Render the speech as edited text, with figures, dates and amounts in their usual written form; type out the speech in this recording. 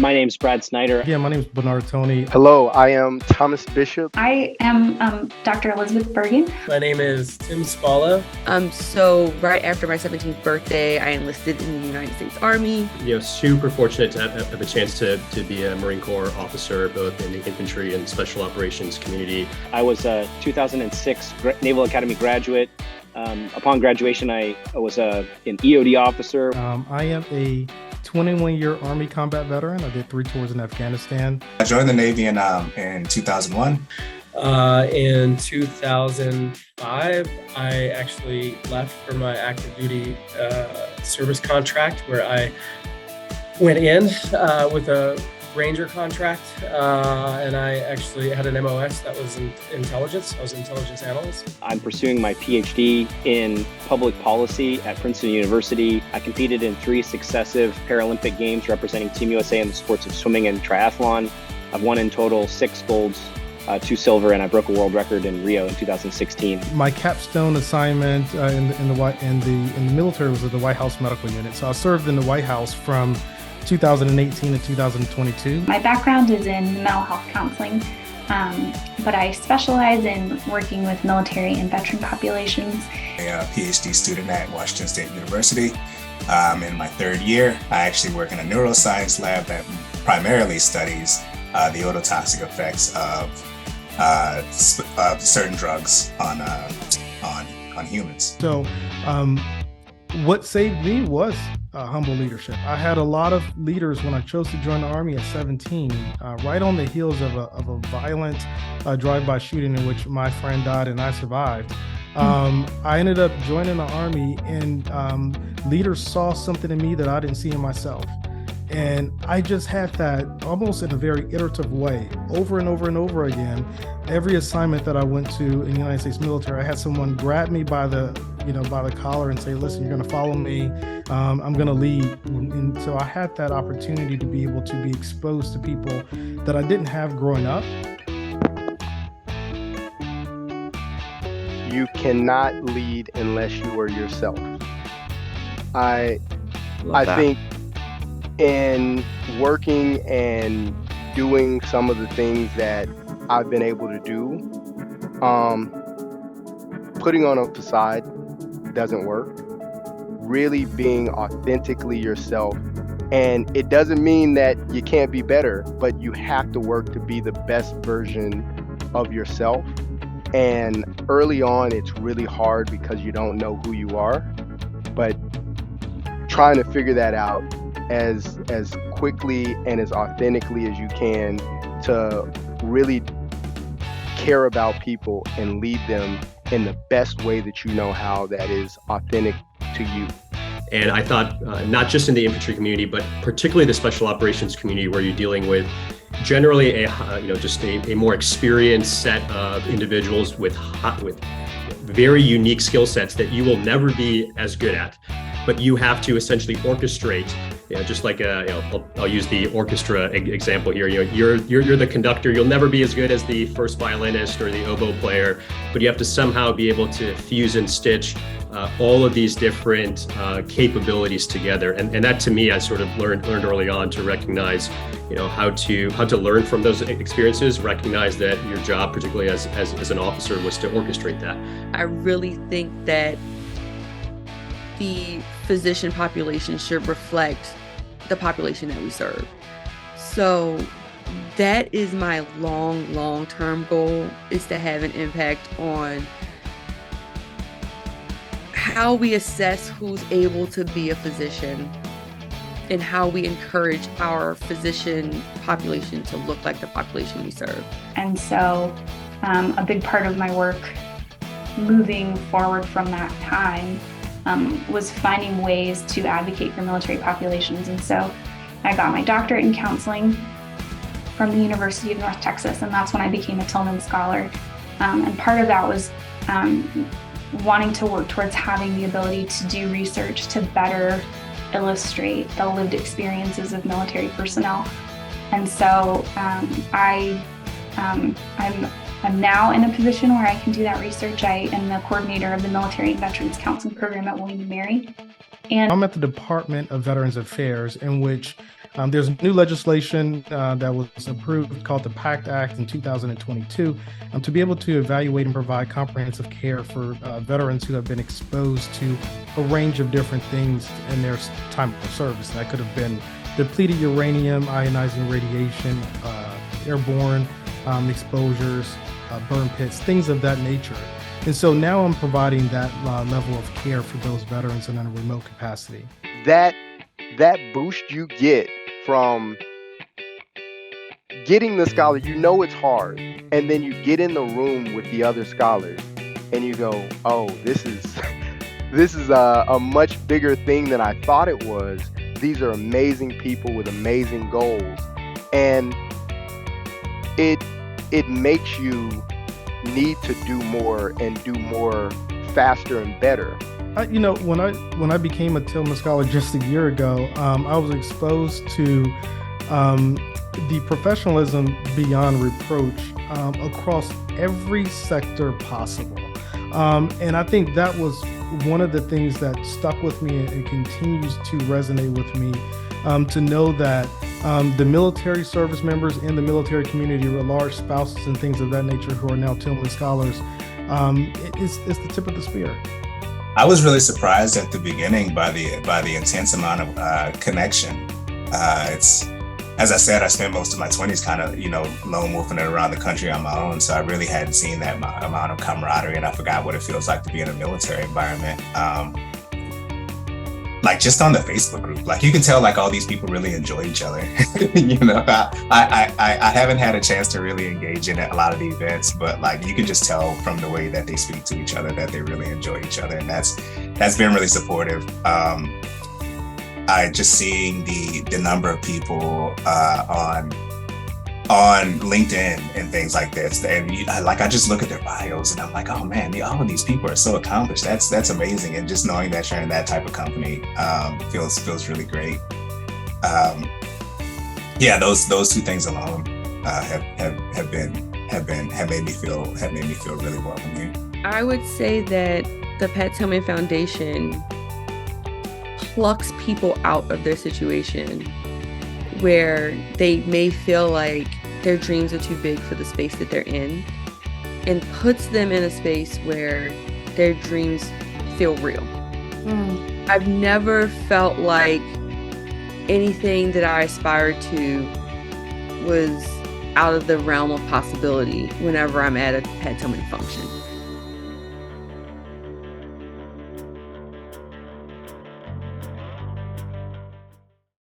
My name's Brad Snyder. Yeah, my name is Bernard Tony. Hello, I am Thomas Bishop. I am Dr. Elizabeth Bergen. My name is Tim Spalla. So right after my 17th birthday, I enlisted in the United States Army. Super fortunate to have a chance to be a Marine Corps officer, both in the infantry and special operations community. I was a 2006 Naval Academy graduate. Upon graduation, I was an EOD officer. I am a 21-year Army combat veteran. I did 3 tours in Afghanistan. I joined the Navy in 2001. In 2005, I actually left for my active duty service contract, where I went in with a Ranger contract, and I actually had an MOS that was in intelligence. I was an intelligence analyst. I'm pursuing my PhD in public policy at Princeton University. I competed in 3 successive Paralympic Games representing Team USA in the sports of swimming and triathlon. I've won in total 6 golds, 2 silver, and I broke a world record in Rio in 2016. My capstone assignment in the military was at the White House Medical Unit. So I served in the White House from 2018 to 2022. My background is in mental health counseling, but I specialize in working with military and veteran populations. I'm a PhD student at Washington State University. In my 3rd year, I actually work in a neuroscience lab that primarily studies the ototoxic effects of certain drugs on humans. So what saved me was humble leadership. I had a lot of leaders when I chose to join the Army at 17, right on the heels of a violent drive-by shooting in which my friend died and I survived. I ended up joining the Army, and leaders saw something in me that I didn't see in myself. And I just had that almost in a very iterative way, over and over and over again. Every assignment that I went to in the United States military, I had someone grab me by the collar and say, listen, you're going to follow me. I'm going to lead. And so I had that opportunity to be able to be exposed to people that I didn't have growing up. You cannot lead unless you are yourself. I think in working and doing some of the things that I've been able to do, putting on a facade doesn't work. Really being authentically yourself. And it doesn't mean that you can't be better, but you have to work to be the best version of yourself. And early on, it's really hard because you don't know who you are, but trying to figure that out as quickly and as authentically as you can to really care about people and lead them in the best way that you know how, that is authentic to you. And I thought not just in the infantry community, but particularly the special operations community, where you're dealing with generally a more experienced set of individuals with very unique skill sets that you will never be as good at, but you have to essentially orchestrate. Just like I'll use the orchestra example here. You're the conductor. You'll never be as good as the first violinist or the oboe player, but you have to somehow be able to fuse and stitch all of these different capabilities together. And that, to me, I sort of learned early on to recognize, how to learn from those experiences. Recognize that your job, particularly as an officer, was to orchestrate that. I really think that the physician population should reflect the population that we serve. So that is my long-term goal, is to have an impact on how we assess who's able to be a physician and how we encourage our physician population to look like the population we serve. And so a big part of my work moving forward from that time was finding ways to advocate for military populations. And so I got my doctorate in counseling from the University of North Texas, and that's when I became a Tillman Scholar. And part of that was wanting to work towards having the ability to do research to better illustrate the lived experiences of military personnel. And so I'm now in a position where I can do that research. I am the coordinator of the Military and Veterans Counseling Program at William & Mary. And I'm at the Department of Veterans Affairs, in which There's new legislation that was approved called the PACT Act in 2022 to be able to evaluate and provide comprehensive care for veterans who have been exposed to a range of different things in their time of service. That could have been depleted uranium, ionizing radiation, airborne exposures, burn pits, things of that nature. And so now I'm providing that level of care for those veterans in a remote capacity. That boost you get from getting the scholar, you know it's hard, and then you get in the room with the other scholars and you go, oh, this is a much bigger thing than I thought it was. These are amazing people with amazing goals, and it makes you need to do more and do more faster and better. When I became a Tillman Scholar just a year ago, I was exposed to the professionalism beyond reproach across every sector possible. And I think that was one of the things that stuck with me and continues to resonate with me, to know that the military service members in the military community at large, spouses and things of that nature who are now Tillman Scholars, it's the tip of the spear. I was really surprised at the beginning by the intense amount of connection. It's, as I said, I spent most of my 20s kind of, lone wolfing it around the country on my own. So I really hadn't seen that amount of camaraderie, and I forgot what it feels like to be in a military environment. Like just on the Facebook group, like you can tell like all these people really enjoy each other. I haven't had a chance to really engage in a lot of the events, but like you can just tell from the way that they speak to each other that they really enjoy each other, and that's been really supportive. I just seeing the number of people on LinkedIn and things like this, and I just look at their bios and I'm like, oh man, all of these people are so accomplished. That's amazing, and just knowing that you're in that type of company feels really great. Those two things alone have made me feel really welcoming. I would say that the Pat Tillman Foundation plucks people out of their situation where they may feel like their dreams are too big for the space that they're in, and puts them in a space where their dreams feel real. I've never felt like anything that I aspired to was out of the realm of possibility whenever I'm at a Pat Tillman function.